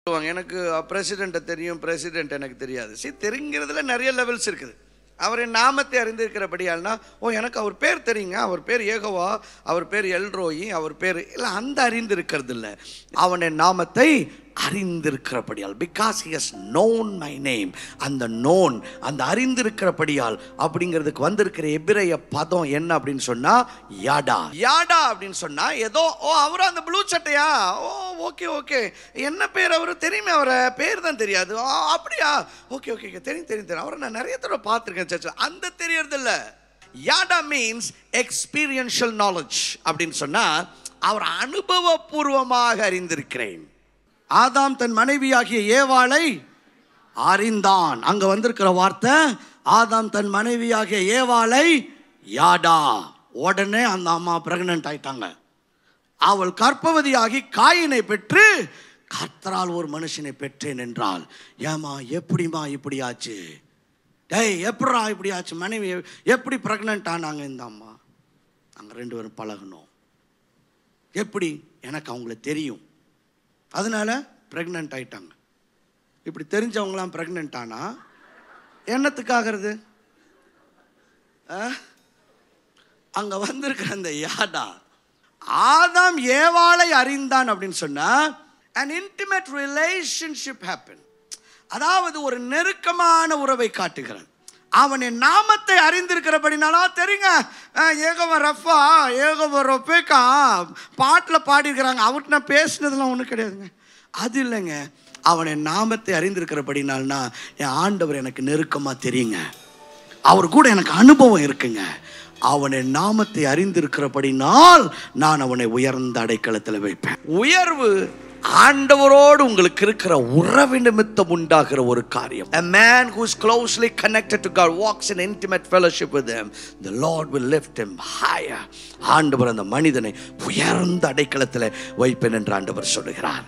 எனக்கு பிரசிடென்ட்டை தெரியும், பிரசிடென்ட் எனக்கு தெரியாது. தெரிங்கிறதுல நிறைய லெவல்ஸ் இருக்குது. அவரின் நாமத்தை அறிந்திருக்கிறபடியால்னா, எனக்கு அவர் பேர் தெரியுங்க, அவர் பேர் ஏகோவா, அவர் பேர் எல்ரோயி, அவர் பேர் இல்லை, அந்த அறிந்திருக்கிறது இல்லை. அவனின் நாமத்தை அறிந்திருக்கிறபடியால், because he has known my name. அந்த நோன், அந்த அறிந்திருக்கிறபடியால் அப்படிங்கிறதுக்கு வந்திருக்கிற எபிரேய பதம் என்ன அப்படின்னு சொன்னா யாடா. யாடா அப்படின்னு சொன்னா ஏதோ அவரு அந்த ப்ளூ சட்டையா, ஓகே ஓகே, என்ன பேர் அவரு தெரியுமே, அவரை பேர் தான் தெரியாது, அப்படியா, ஓகே ஓகே தெரியும் தெரியும் தெரியும், அவரை நான் நிறைய தடவை பார்த்துருக்கேன் சர்ச்சில், அந்த தெரியறது இல்லை. யாடா மீன்ஸ் எக்ஸ்பீரியன்ஷியல் நாலேஜ் அப்படின்னு சொன்னா அவர் அனுபவபூர்வமாக அறிந்திருக்கிறேன். ஆதாம் தன் மனைவியாகிய ஏவாளை அறிந்தான். அங்க வந்திருக்கிற வார்த்தை ஆதாம் தன் மனைவியாகிய ஏவாளை யாடா. உடனே அந்த அம்மா பிரெக்னன்ட் ஆயிட்டாங்க. அவள் கர்ப்பவதியாகி காயினை பெற்று கர்த்தரால் ஒரு மனுஷனை பெற்றேன் என்றால், ஏமா எப்படிமா இப்படி ஆச்சு, டேய் எப்படா இப்படி ஆச்சு, மனைவி எப்படி பிரெக்னன்ட் ஆனாங்க இந்த அம்மா? நாங்கள் ரெண்டு பேரும் பழகணும். எப்படி? எனக்கு அவங்கள தெரியும், அதனால பிரெக்னன்ட் ஆயிட்டாங்க. இப்படி தெரிஞ்சவங்களாம் பிரெக்னன்ட் ஆனா என்னத்துக்காகிறது? அங்க வந்திருக்கிற அந்த யாடா, ஆதாம் ஏவாளை அறிந்தான் அப்படின்னு சொன்னா an intimate relationship happened. அதாவது ஒரு நெருக்கமான உறவை காட்டுகிறான். அவனின் நாமத்தை அறிந்திருக்கிறபடினாலா தெரியுங்க, ஏகோவா ரஃபா, ஏகோவா ரொபேக்கா பாட்டில் பாடியிருக்கிறாங்க. அவர்கிட்ட நான் பேசினதுலாம் ஒன்றும் கிடையாதுங்க, அது இல்லைங்க. அவனின் நாமத்தை அறிந்திருக்கிறபடினால்னா என் ஆண்டவர் எனக்கு நெருக்கமாக தெரியுங்க, அவர் கூட எனக்கு அனுபவம் இருக்குங்க. அவனின் நாமத்தை அறிந்திருக்கிறபடினால் நான் அவனை உயர்ந்த அடைக்கலத்தில் வைப்பேன். உயர்வு ஆண்டவரோடு உங்களுக்கு இருக்கிற உறவு நிமித்தம் உண்டாகிற ஒரு காரியம். A man who is closely connected to God walks in intimate fellowship with him. The Lord will lift him higher. ஆண்டவர் அந்த மனிதனை உயர்ந்த அடைக்கலத்தில் வைப்பேன் என்று ஆண்டவர் சொல்லுகிறார்.